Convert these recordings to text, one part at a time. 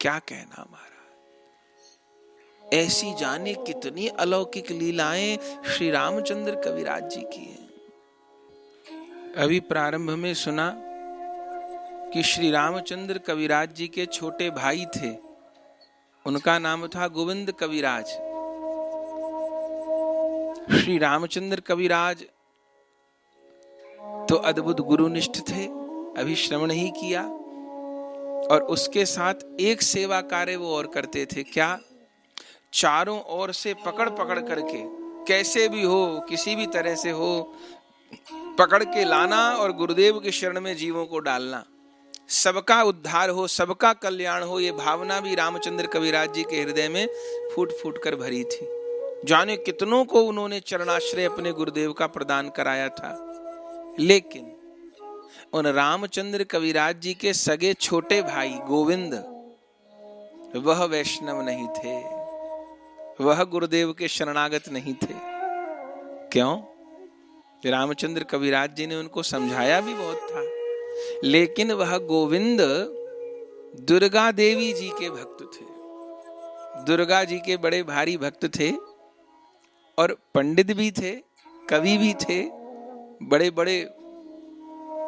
क्या कहना महाराज। ऐसी जाने कितनी अलौकिक लीलाएं श्री रामचंद्र कविराज जी की हैं। अभी प्रारंभ में सुना कि श्री रामचंद्र कविराज जी के छोटे भाई थे, उनका नाम था गोविंद कविराज। श्री रामचंद्र कविराज तो अद्भुत गुरुनिष्ठ थे, अभी श्रवण ही किया। और उसके साथ एक सेवा कार्य वो और करते थे, क्या? चारों ओर से पकड़ पकड़ करके, कैसे भी हो, किसी भी तरह से हो, पकड़ के लाना और गुरुदेव के शरण में जीवों को डालना। सबका उद्धार हो, सबका कल्याण हो, ये भावना भी रामचंद्र कविराज जी के हृदय में फूट फूट कर भरी थी। जाने कितनों को उन्होंने चरणाश्रय अपने गुरुदेव का प्रदान कराया था। लेकिन उन रामचंद्र कविराज जी के सगे छोटे भाई गोविंद, वह वैष्णव नहीं थे, वह गुरुदेव के शरणागत नहीं थे। क्यों? रामचंद्र कविराज जी ने उनको समझाया भी बहुत था, लेकिन वह गोविंद दुर्गा देवी जी के भक्त थे, दुर्गा जी के बड़े भारी भक्त थे और पंडित भी थे, कवि भी थे। बड़े बड़े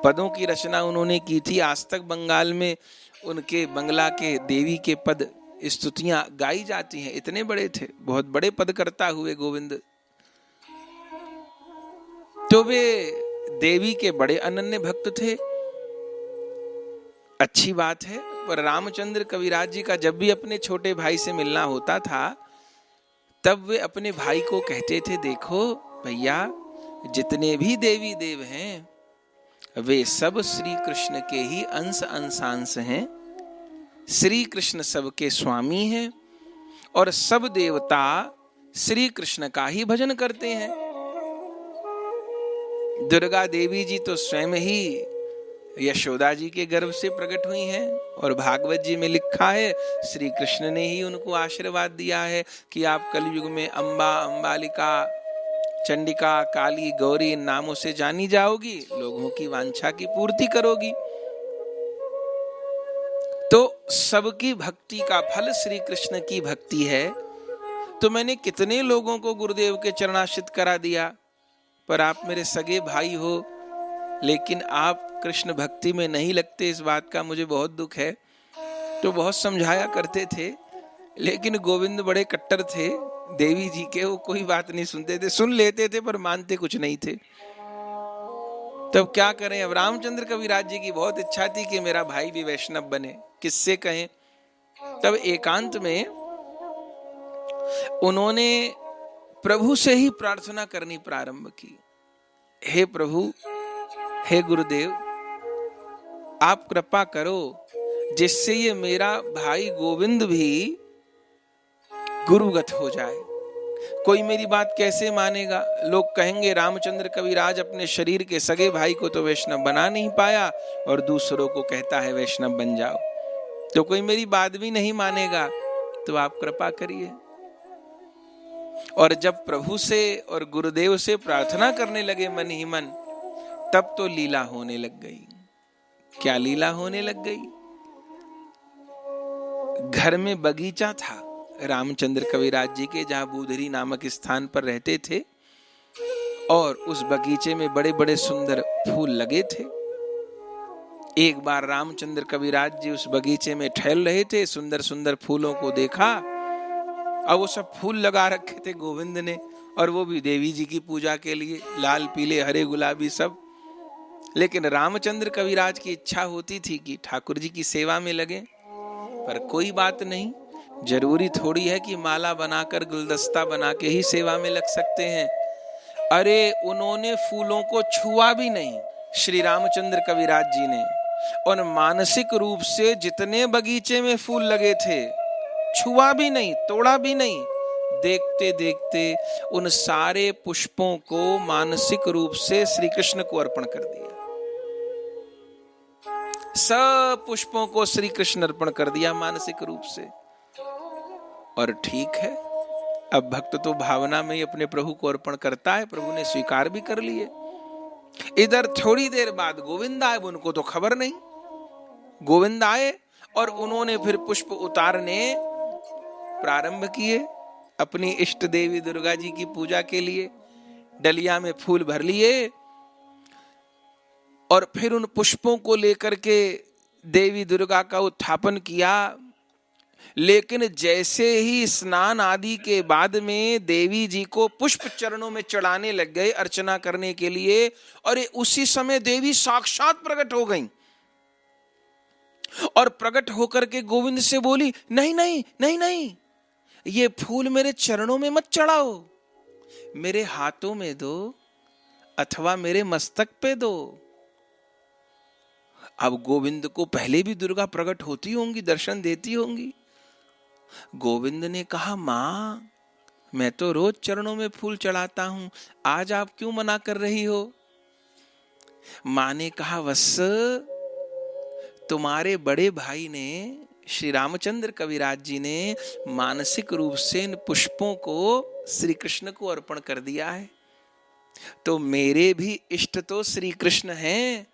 पदों की रचना उन्होंने की थी। आज तक बंगाल में उनके बंगला के देवी के पद, स्तुतियां गाई जाती हैं, इतने बड़े थे, बहुत बड़े पद करता हुए गोविंद। तो वे देवी के बड़े अनन्य भक्त थे, अच्छी बात है। पर रामचंद्र कविराज जी का जब भी अपने छोटे भाई से मिलना होता था, तब वे अपने भाई को कहते थे, देखो भैया, जितने भी देवी देव हैं वे सब श्री कृष्ण के ही अंश अंशांश हैं। श्री कृष्ण सबके स्वामी हैं और सब देवता श्री कृष्ण का ही भजन करते हैं। दुर्गा देवी जी तो स्वयं ही यशोदा जी के गर्भ से प्रकट हुई हैं और भागवत जी में लिखा है, श्री कृष्ण ने ही उनको आशीर्वाद दिया है कि आप कलयुग में अम्बा, अम्बालिका, चंडिका, काली, गौरी इन नामों से जानी जाओगी, लोगों की वांछा की पूर्ति करोगी। तो सबकी भक्ति का फल श्री कृष्ण की भक्ति है। तो मैंने कितने लोगों को गुरुदेव के चरणाश्रित करा दिया, पर आप मेरे सगे भाई हो, लेकिन आप कृष्ण भक्ति में नहीं लगते, इस बात का मुझे बहुत दुख है। तो बहुत समझाया करते थे, लेकिन गोविंद बड़े कट्टर थे देवी जी के, वो कोई बात नहीं सुनते थे, सुन लेते थे पर मानते कुछ नहीं थे। तब क्या करें? अब रामचंद्र कविराज जी की बहुत इच्छा थी कि मेरा भाई भी वैष्णव बने, किससे कहें? तब एकांत में उन्होंने प्रभु से ही प्रार्थना करनी प्रारंभ की। हे प्रभु, हे गुरुदेव, आप कृपा करो जिससे ये मेरा भाई गोविंद भी गुरुगत हो जाए। कोई मेरी बात कैसे मानेगा? लोग कहेंगे रामचंद्र कविराज अपने शरीर के सगे भाई को तो वैष्णव बना नहीं पाया और दूसरों को कहता है वैष्णव बन जाओ, तो कोई मेरी बात भी नहीं मानेगा। तो आप कृपा करिए। और जब प्रभु से और गुरुदेव से प्रार्थना करने लगे मन ही मन, तब तो लीला होने लग गई। क्या लीला होने लग गई? घर में बगीचा था रामचंद्र कविराज जी के, जहां बूधरी नामक स्थान पर रहते थे, और उस बगीचे में बड़े बड़े सुंदर फूल लगे थे। एक बार रामचंद्र कविराज जी उस बगीचे में टहल रहे थे, सुंदर सुंदर फूलों को देखा, और वो सब फूल लगा रखे थे गोविंद ने, और वो भी देवी जी की पूजा के लिए, लाल पीले हरे गुलाबी सब। लेकिन रामचंद्र कविराज की इच्छा होती थी कि ठाकुर जी की सेवा में लगे, पर कोई बात नहीं, जरूरी थोड़ी है कि माला बनाकर गुलदस्ता बना के ही सेवा में लग सकते हैं। अरे उन्होंने फूलों को छुआ भी नहीं, श्री रामचंद्र कविराज जी ने। और मानसिक रूप से जितने बगीचे में फूल लगे थे, छुआ भी नहीं, तोड़ा भी नहीं। देखते देखते उन सारे पुष्पों को मानसिक रूप से श्री कृष्ण को अर्पण कर दिया। सब पुष्पों को श्री कृष्ण अर्पण कर दिया मानसिक रूप से। और ठीक है, अब भक्त तो भावना में ही अपने प्रभु को अर्पण करता है, प्रभु ने स्वीकार भी कर लिए। इधर थोड़ी देर बाद गोविंद आए, उनको तो खबर नहीं। गोविंद आए और उन्होंने फिर पुष्प उतारने प्रारंभ किए अपनी इष्ट देवी दुर्गा जी की पूजा के लिए। डलिया में फूल भर लिए और फिर उन पुष्पों को लेकर के देवी दुर्गा का उत्थापन किया। लेकिन जैसे ही स्नान आदि के बाद में देवी जी को पुष्प चरणों में चढ़ाने लग गए अर्चना करने के लिए, और उसी समय देवी साक्षात प्रकट हो गईं और प्रकट होकर के गोविंद से बोली, नहीं नहीं नहीं नहीं, ये फूल मेरे चरणों में मत चढ़ाओ, मेरे हाथों में दो अथवा मेरे मस्तक पे दो। अब गोविंद को पहले भी दुर्गा प्रकट होती होंगी, दर्शन देती होंगी। गोविंद ने कहा, मां मैं तो रोज चरणों में फूल चढ़ाता हूं, आज आप क्यों मना कर रही हो? मां ने कहा, वत्स तुम्हारे बड़े भाई ने श्री रामचंद्र कविराज जी ने मानसिक रूप से इन पुष्पों को श्री कृष्ण को अर्पण कर दिया है, तो मेरे भी इष्ट तो श्री कृष्ण हैं।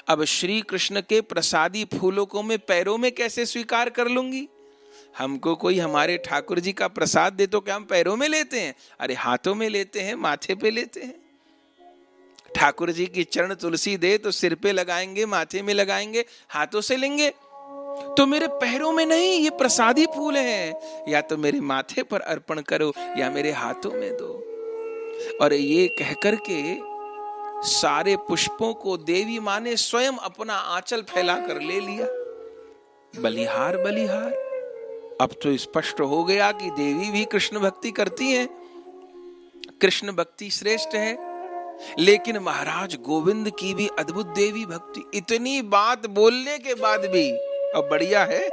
अब श्री कृष्ण के प्रसादी फूलों को मैं पैरों में कैसे स्वीकार कर लूंगी? हमको कोई हमारे ठाकुर जी का प्रसाद दे तो क्या हम पैरों में लेते हैं? अरे हाथों में लेते हैं, माथे पे लेते हैं। ठाकुर जी की चरण तुलसी दे तो सिर पे लगाएंगे, माथे में लगाएंगे, हाथों से लेंगे। तो मेरे पैरों में नहीं, ये प्रसादी फूल हैं, या तो मेरे माथे पर अर्पण करो या मेरे हाथों में दो। और ये कहकर के सारे पुष्पों को देवी माँ ने स्वयं अपना आंचल फैलाकर ले लिया। बलिहार बलिहार, अब तो स्पष्ट हो गया कि देवी भी कृष्ण भक्ति करती हैं, कृष्ण भक्ति श्रेष्ठ है। लेकिन महाराज गोविंद की भी अद्भुत देवी भक्ति। इतनी बात बोलने के बाद भी, अब बढ़िया है,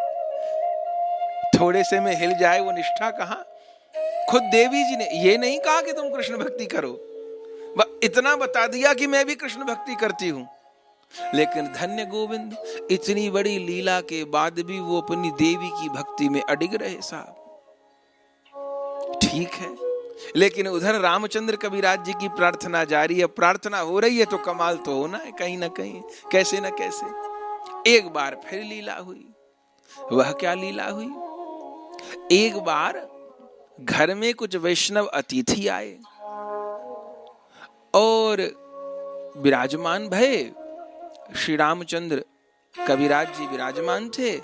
थोड़े से में हिल जाए वो निष्ठा कहां। खुद देवी जी ने ये नहीं कहा कि तुम कृष्ण भक्ति करो, इतना बता दिया कि मैं भी कृष्ण भक्ति करती हूं। लेकिन धन्य गोविंद, इतनी बड़ी लीला के बाद भी वो अपनी देवी की भक्ति में अडिग रहे साहब। ठीक है, लेकिन उधर रामचंद्र कविराज जी की प्रार्थना जारी है। प्रार्थना हो रही है तो कमाल तो होना है कहीं ना कहीं, कैसे ना कैसे। एक बार फिर लीला हुई। वह क्या लीला हुई? एक बार घर में कुछ वैष्णव अतिथि आए और विराजमान भये। श्री रामचंद्र कविराज जी विराजमान थे।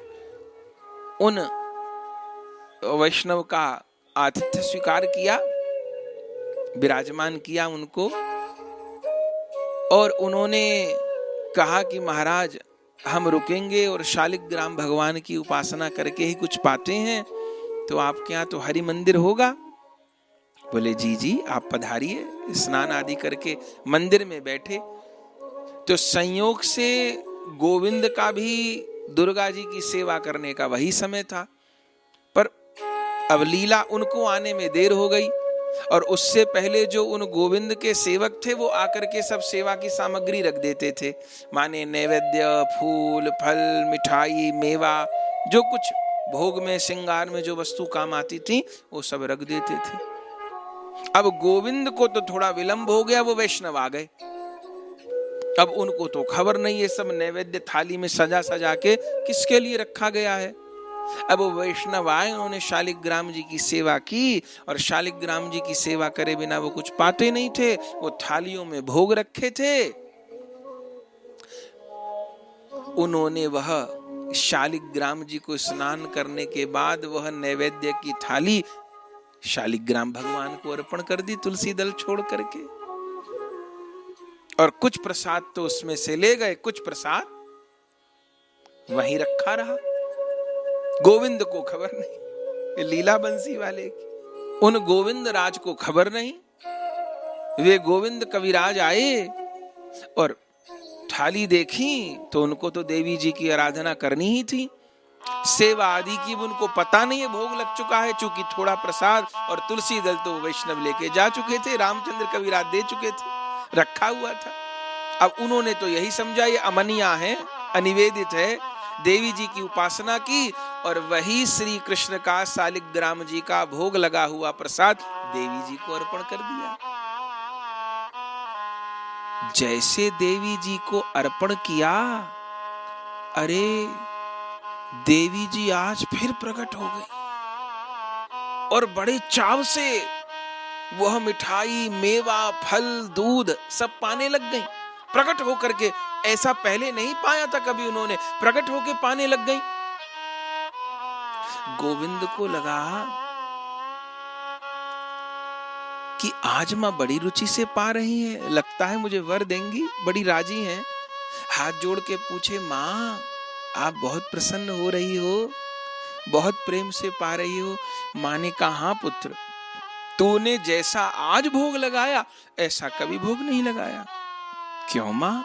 उन वैष्णव का आतिथ्य स्वीकार किया, विराजमान किया उनको, और उन्होंने कहा कि महाराज हम रुकेंगे और शालिग्राम भगवान की उपासना करके ही कुछ पाते हैं, तो आपके यहाँ तो हरि मंदिर होगा? बोले जी जी आप पधारिए। स्नान आदि करके मंदिर में बैठे तो संयोग से गोविंद का भी दुर्गा जी की सेवा करने का वही समय था। पर अब लीला उनको आने में देर हो गई, और उससे पहले जो उन गोविंद के सेवक थे वो आकर के सब सेवा की सामग्री रख देते थे, माने नैवेद्य, फूल, फल, मिठाई, मेवा, जो कुछ भोग में श्रृंगार में जो वस्तु काम आती थी वो सब रख देते थे। अब गोविंद को तो थोड़ा विलंब हो गया, वो वैष्णव आ गए। अब उनको तो खबर नहीं है सब नैवेद्य थाली में सजा सजा के किसके लिए रखा गया है। अब वो वैष्णव आए, उन्होंने शालिग्राम जी की सेवा की, और शालिग्राम जी की सेवा करे बिना वो कुछ पाते नहीं थे। वो थालियों में भोग रखे थे। उन्होंने वह शालिग्राम जी को स्नान करने के बाद वह नैवेद्य की थाली शालिग्राम भगवान को अर्पण कर दी, तुलसी दल छोड़ करके। और कुछ प्रसाद तो उसमें से ले गए, कुछ प्रसाद वहीं रखा रहा। गोविंद को खबर नहीं, लीला बंसी वाले की। उन गोविंद राज को खबर नहीं। वे गोविंद कविराज आए और थाली देखी तो उनको तो देवी जी की आराधना करनी ही थी। सेवा आदि की उनको पता नहीं है, भोग लग चुका है। चूंकि थोड़ा प्रसाद और तुलसी दल तो वैष्णव लेके जा चुके थे, रामचंद्र कविराज दे चुके थे, रखा हुआ था। अब उन्होंने तो यही समझा ये अमनिया है, अनिवेदित है, देवी जी की उपासना की, और वही श्री कृष्ण का शालिग्राम जी का भोग लगा हुआ प्रसाद देवी जी को अर्पण कर दिया। जैसे देवी जी को अर्पण किया, अरे देवी जी आज फिर प्रकट हो गई और बड़े चाव से वह मिठाई, मेवा, फल, दूध सब पाने लग गई। प्रकट होकर के, ऐसा पहले नहीं पाया था कभी उन्होंने, प्रकट होके पाने लग गई। गोविंद को लगा कि आज मां बड़ी रुचि से पा रही है, लगता है मुझे वर देंगी, बड़ी राजी हैं। हाथ जोड़ के पूछे, मां आप बहुत प्रसन्न हो रही हो, बहुत प्रेम से पा रही हो। मां ने कहा, हाँ पुत्र, तूने जैसा आज भोग लगाया ऐसा कभी भोग नहीं लगाया। क्यों मां,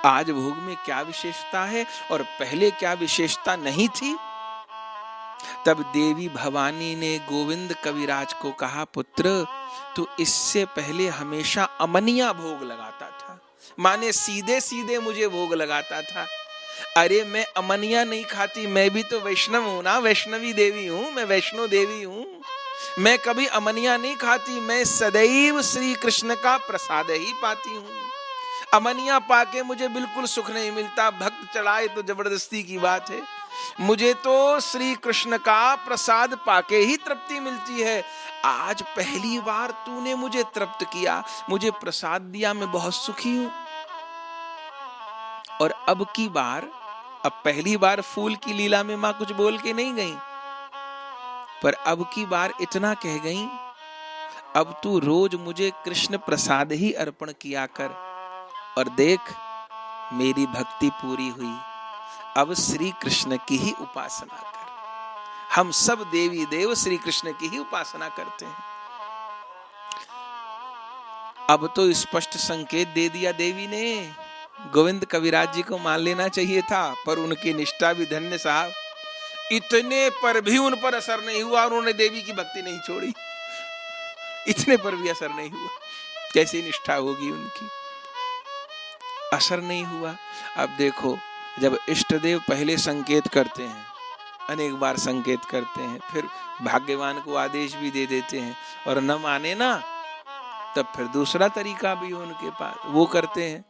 आज भोग में क्या विशेषता है और पहले क्या विशेषता नहीं थी? तब देवी भवानी ने गोविंद कविराज को कहा, पुत्र तू इससे पहले हमेशा अमनिया भोग लगाता था, माने सीधे सीधे मुझे भोग लगाता था। अरे मैं अमनिया नहीं खाती, मैं भी तो वैष्णव हूं ना, वैष्णवी देवी हूं, मैं वैष्णो देवी हूं। मैं कभी अमनिया नहीं खाती, मैं सदैव श्री कृष्ण का प्रसाद ही पाती हूं। अमनिया पाके मुझे बिल्कुल सुख नहीं मिलता, भक्त चढ़ाए तो जबरदस्ती की बात है। मुझे तो श्री कृष्ण का प्रसाद पाके ही तृप्ति मिलती है। आज पहली बार तूने मुझे तृप्त किया, मुझे प्रसाद दिया, मैं बहुत सुखी हूं। और अब की बार, अब पहली बार फूल की लीला में मां कुछ बोल के नहीं गई, पर अब की बार इतना कह गई, अब तू रोज मुझे कृष्ण प्रसाद ही अर्पण किया कर, और देख मेरी भक्ति पूरी हुई, अब श्री कृष्ण की ही उपासना कर। हम सब देवी देव श्री कृष्ण की ही उपासना करते हैं। अब तो स्पष्ट संकेत दे दिया देवी ने। गोविंद कविराज जी को मान लेना चाहिए था, पर उनकी निष्ठा भी धन्य साहब, इतने पर भी उन पर असर नहीं हुआ, उन्होंने देवी की भक्ति नहीं छोड़ी, इतने पर भी असर नहीं हुआ। कैसी निष्ठा होगी उनकी, असर नहीं हुआ। अब देखो, जब इष्ट देव पहले संकेत करते हैं, अनेक बार संकेत करते हैं, फिर भाग्यवान को आदेश भी दे देते हैं, और न माने ना, तब फिर दूसरा तरीका भी उनके पास, वो करते हैं।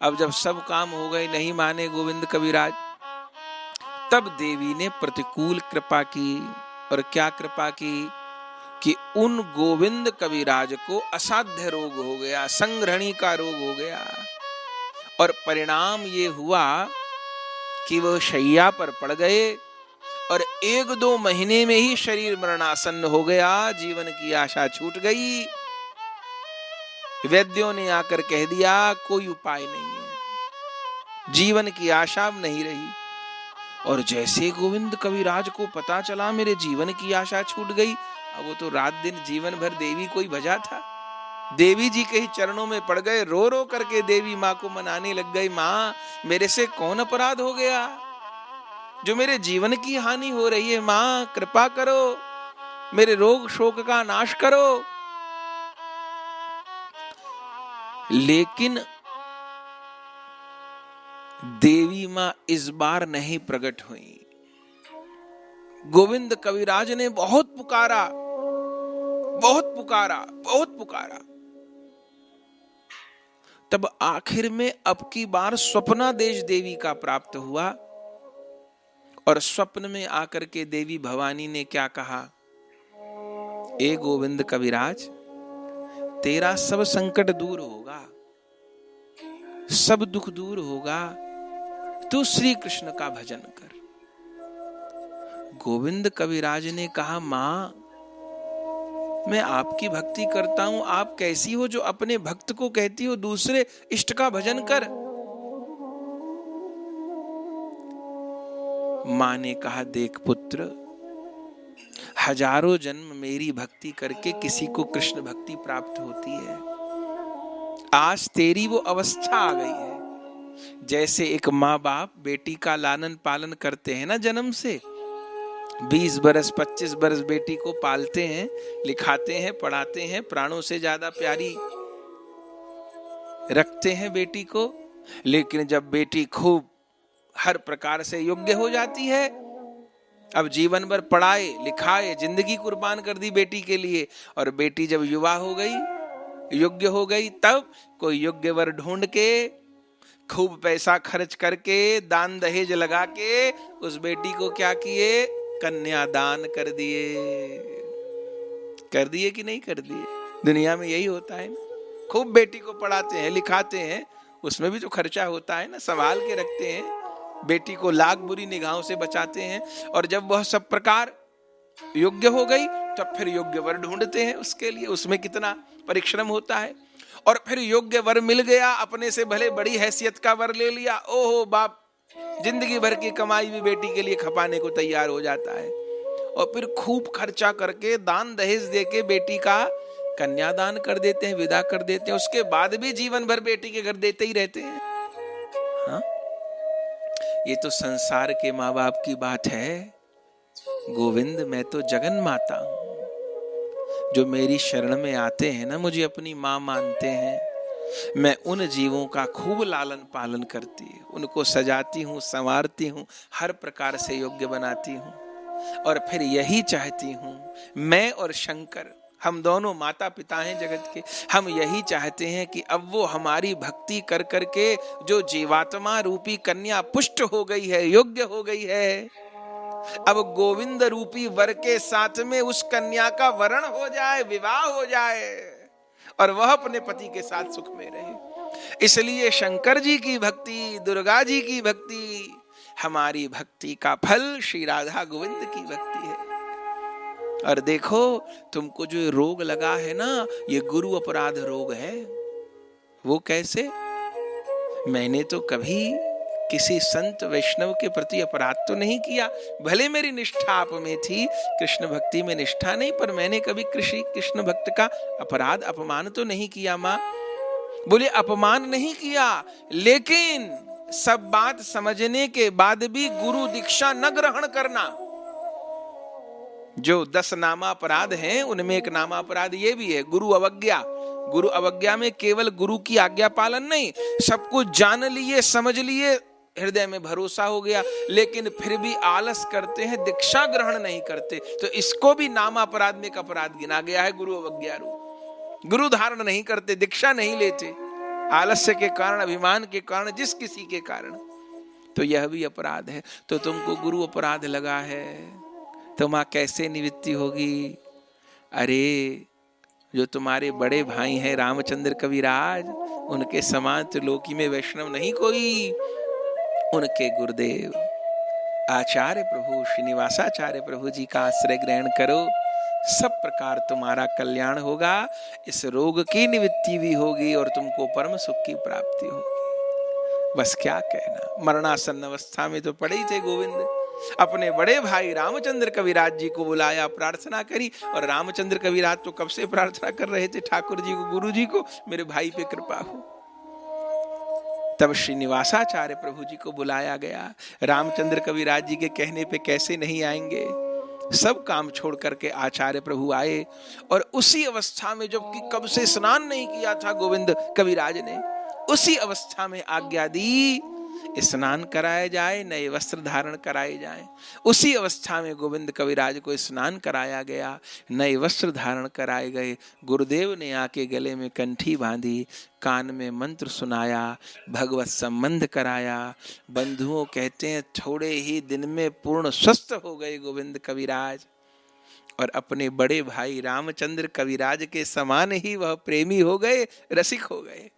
अब जब सब काम हो गए, नहीं माने गोविंद कविराज, तब देवी ने प्रतिकूल कृपा की। और क्या कृपा की कि उन गोविंद कविराज को असाध्य रोग हो गया, संग्रहणी का रोग हो गया, और परिणाम ये हुआ कि वह शैया पर पड़ गए और 1-2 महीने में ही शरीर मरणासन्न हो गया, जीवन की आशा छूट गई। वैद्यों ने आकर कह दिया कोई उपाय नहीं है, जीवन की आशा अब नहीं रही। और जैसे गोविंद कविराज को पता चला मेरे जीवन की आशा छूट गई, अब वो तो रात दिन जीवन भर देवी को ही भजा था, देवी जी के ही चरणों में पड़ गए, रो रो करके देवी माँ को मनाने लग गई, माँ मेरे से कौन अपराध हो गया जो मेरे जीवन की हानि हो रही है, माँ कृपा करो, मेरे रोग शोक का नाश करो। लेकिन देवी माँ इस बार नहीं प्रकट हुई। गोविंद कविराज ने बहुत पुकारा, बहुत पुकारा, बहुत पुकारा, तब आखिर में अब की बार स्वप्नादेश देवी का प्राप्त हुआ। और स्वप्न में आकर के देवी भवानी ने क्या कहा, ए गोविंद कविराज, तेरा सब संकट दूर होगा, सब दुख दूर होगा, तू श्री कृष्ण का भजन कर। गोविंद कविराज ने कहा, मां मैं आपकी भक्ति करता हूं, आप कैसी हो जो अपने भक्त को कहती हो दूसरे इष्ट का भजन कर। मां ने कहा, देख पुत्र, हजारों जन्म मेरी भक्ति करके किसी को कृष्ण भक्ति प्राप्त होती है, आज तेरी वो अवस्था आ गई है। जैसे एक माँ बाप बेटी का लालन पालन करते हैं ना, जन्म से 20 बरस 25 बरस बेटी को पालते हैं, लिखाते हैं, पढ़ाते हैं, प्राणों से ज्यादा प्यारी रखते हैं बेटी को। लेकिन जब बेटी खूब हर प्रकार से योग्य हो जाती है, अब जीवन भर पढ़ाए लिखाए, जिंदगी कुर्बान कर दी बेटी के लिए, और बेटी जब युवा हो गई, योग्य हो गई, तब कोई योग्य वर ढूंढ के खूब पैसा खर्च करके दान दहेज लगा के उस बेटी को क्या किए, कन्यादान कर दिए कि नहीं कर दिए। दुनिया में यही होता है ना, खूब बेटी को पढ़ाते हैं लिखाते हैं, उसमें भी तो खर्चा होता है ना, संभाल के रखते हैं, बेटी को लाख बुरी निगाहों से बचाते हैं, और जब वह सब प्रकार योग्य हो गई तब फिर योग्य वर ढूंढते हैं उसके लिए, उसमें कितना परिश्रम होता है। और फिर योग्य वर मिल गया, अपने से भले बड़ी हैसियत का वर ले लिया, ओहो बाप जिंदगी भर की कमाई भी बेटी के लिए खपाने को तैयार हो जाता है, और फिर खूब खर्चा करके दान दहेज देके बेटी का कन्यादान कर देते हैं, विदा कर देते हैं, उसके बाद भी जीवन भर बेटी के घर देते ही रहते हैं। हाँ? ये तो संसार के माँ बाप की बात है। गोविंद मैं तो जगन माता हूं, जो मेरी शरण में आते हैं ना, मुझे अपनी माँ मानते हैं, मैं उन जीवों का खूब लालन पालन करती हूँ, उनको सजाती हूँ, संवारती हूँ, हर प्रकार से योग्य बनाती हूँ, और फिर यही चाहती हूँ, मैं और शंकर हम दोनों माता पिता हैं जगत के, हम यही चाहते हैं कि अब वो हमारी भक्ति कर करके जो जीवात्मा रूपी कन्या पुष्ट हो गई है, योग्य हो गई है, अब गोविंद रूपी वर के साथ में उस कन्या का वरण हो जाए, विवाह हो जाए, और वह अपने पति के साथ सुख में रहे। इसलिए शंकर जी की भक्ति, दुर्गा जी की भक्ति, हमारी भक्ति का फल श्री राधा गोविंद की भक्ति है। और देखो तुमको जो रोग लगा है ना, ये गुरु अपराध रोग है। वो कैसे? मैंने तो कभी किसी संत वैष्णव के प्रति अपराध तो नहीं किया, भले मेरी निष्ठा आप में थी, कृष्ण भक्ति में निष्ठा नहीं, पर मैंने कभी कृष्ण भक्त का अपराध अपमान तो नहीं किया। माँ बोले अपमान नहीं किया, लेकिन सब बात समझने के बाद भी गुरु दीक्षा न ग्रहण करना। जो 10 नामा अपराध हैं उनमें एक नामा अपराध ये भी है, गुरु अवज्ञा। गुरु अवज्ञा में केवल गुरु की आज्ञा पालन नहीं, सब कुछ जान लिए, समझ लिए, हृदय में भरोसा हो गया, लेकिन फिर भी आलस करते हैं, दीक्षा ग्रहण नहीं करते, तो इसको भी नामा अपराध में एक अपराध गिना गया है, गुरु अवज्ञा रूप। गुरु धारण नहीं करते, दीक्षा नहीं लेते, आलस्य के कारण, अभिमान के कारण, जिस किसी के कारण, तो यह भी अपराध है। तो तुमको गुरु अपराध लगा है, तो माँ कैसे निवृत्ति होगी? अरे जो तुम्हारे बड़े भाई हैं रामचंद्र कविराज, उनके समान त्रिलोकी में वैष्णव नहीं कोई। उनके गुरुदेव आचार्य प्रभु श्रीनिवासाचार्य प्रभु जी का आश्रय ग्रहण करो, सब प्रकार तुम्हारा कल्याण होगा, इस रोग की निवृत्ति भी होगी और तुमको परम सुख की प्राप्ति होगी। बस क्या कहना, मरणासन्न अवस्था में तो पड़े ही थे गोविंद, अपने बड़े भाई रामचंद्र कविराज जी को बुलाया, प्रार्थना करी, और रामचंद्र कविराज तो कब से प्रार्थना कर रहे थे ठाकुर जी को, गुरु जी को, मेरे भाई पे कृपा हो। तब श्रीनिवासाचार्य प्रभु जी को बुलाया गया। रामचंद्र कविराज जी के कहने पे कैसे नहीं आएंगे, सब काम छोड़ करके आचार्य प्रभु आए, और उसी अवस्था में, जबकि कब से स्नान नहीं किया था गोविंद कविराज ने, उसी अवस्था में आज्ञा दी स्नान कराया जाए, नए वस्त्र धारण कराए जाए। उसी अवस्था में गोविंद कविराज को स्नान कराया गया, नए वस्त्र धारण कराए गए। गुरुदेव ने आके गले में कंठी बांधी, कान में मंत्र सुनाया, भगवत संबंध कराया। बंधुओं कहते हैं थोड़े ही दिन में पूर्ण स्वस्थ हो गए गोविंद कविराज, और अपने बड़े भाई रामचंद्र कविराज के समान ही वह प्रेमी हो गए, रसिक हो गए।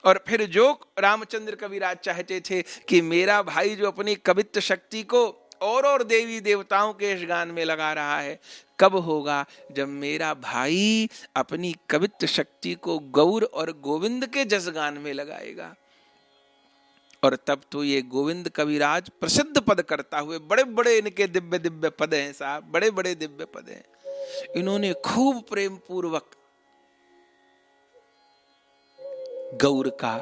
और फिर जो रामचंद्र कविराज चाहते थे कि मेरा भाई जो अपनी कवित्व शक्ति को और देवी देवताओं के इस गान में लगा रहा है, कब होगा? जब मेरा भाई अपनी कवित्व शक्ति को गौर और गोविंद के जस गान में लगाएगा। और तब तो ये गोविंद कविराज प्रसिद्ध पद करता हुए, बड़े बड़े इनके दिव्य दिव्य पद हैं साहब, बड़े बड़े दिव्य पद हैं। इन्होंने खूब प्रेम पूर्वक गौर का,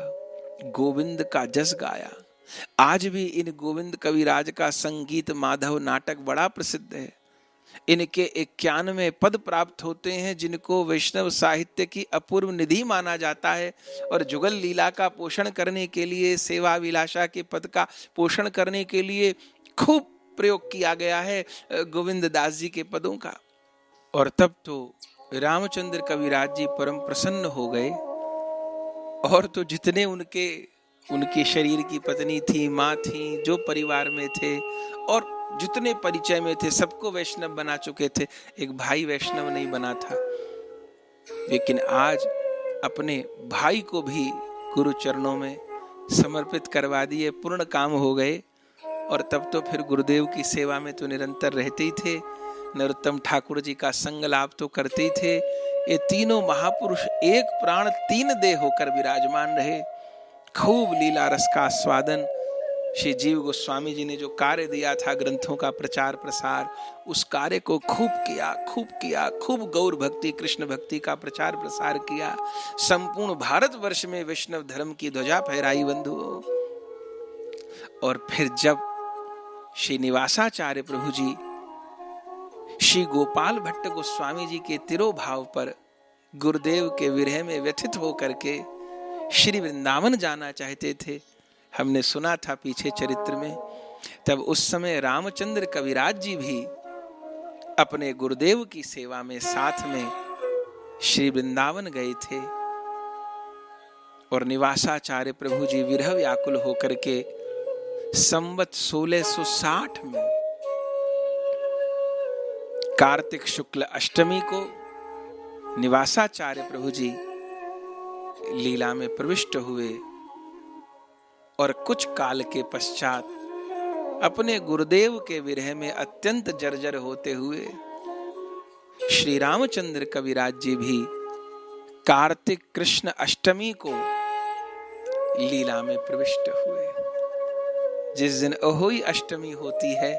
गोविंद का जस गाया। आज भी इन गोविंद कविराज का संगीत माधव नाटक बड़ा प्रसिद्ध है। इनके 91 पद प्राप्त होते हैं, जिनको वैष्णव साहित्य की अपूर्व निधि माना जाता है। और जुगल लीला का पोषण करने के लिए, सेवा विलासा के पद का पोषण करने के लिए खूब प्रयोग किया गया है गोविंद दास जी के पदों का। और तब तो रामचंद्र कविराज जी परम प्रसन्न हो गए, और तो जितने उनके उनके शरीर की पत्नी थी, माँ थी, जो परिवार में थे और जितने परिचय में थे सबको वैष्णव बना चुके थे, एक भाई वैष्णव नहीं बना था। लेकिन आज अपने भाई को भी गुरु चरणों में समर्पित करवा दिए, पूर्ण काम हो गए। और तब तो फिर गुरुदेव की सेवा में तो निरंतर रहते ही थे, नरोत्तम ठाकुर जी का संग लाभ तो करते ही थे। ये तीनों महापुरुष एक प्राण तीन देह होकर विराजमान रहे। खूब लीला रस का आस्वादन श्री जीव गोस्वामी जी ने जो कार्य दिया था ग्रंथों का प्रचार प्रसार, उस कार्य को खूब किया, खूब गौर भक्ति कृष्ण भक्ति का प्रचार प्रसार किया। संपूर्ण भारतवर्ष में वैष्णव धर्म की ध्वजा फहराई बंधुओं। और फिर जब श्री निवासाचार्य प्रभु जी श्री गोपाल भट्ट गोस्वामी जी के तिरोभाव पर गुरुदेव के विरह में व्यथित होकर के श्री वृंदावन जाना चाहते थे, हमने सुना था पीछे चरित्र में, तब उस समय रामचंद्र कविराज जी भी अपने गुरुदेव की सेवा में साथ में श्री वृंदावन गए थे। और निवासाचार्य प्रभु जी विरह व्याकुल होकर के संवत 1660 में कार्तिक शुक्ल अष्टमी को निवासाचार्य प्रभु जी लीला में प्रविष्ट हुए। और कुछ काल के पश्चात अपने गुरुदेव के विरह में अत्यंत जर्जर होते हुए श्री रामचंद्र कविराज जी भी कार्तिक कृष्ण अष्टमी को लीला में प्रविष्ट हुए। जिस दिन अहोई अष्टमी होती है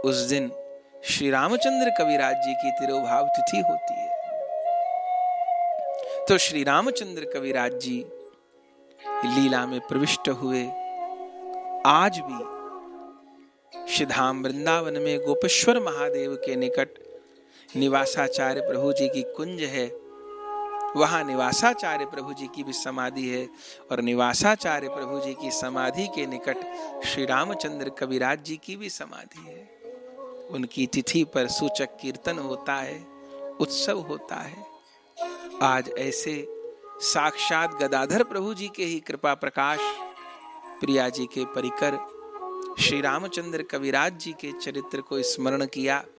उस दिन श्री रामचंद्र कविराज जी की तिरोभाव तिथि होती है। तो श्री रामचंद्र कविराज जी लीला में प्रविष्ट हुए। आज भी श्रीधाम वृंदावन में गोपेश्वर महादेव के निकट निवासाचार्य प्रभु जी की कुंज है, वहां निवासाचार्य प्रभु जी की भी समाधि है। और निवासाचार्य प्रभु जी की समाधि के निकट श्री रामचंद्र कविराज जी की भी समाधि है। उनकी तिथि पर सूचक कीर्तन होता है, उत्सव होता है। आज ऐसे साक्षात गदाधर प्रभु जी के ही कृपा प्रकाश प्रिया जी के परिकर श्री रामचंद्र कविराज जी के चरित्र को स्मरण किया।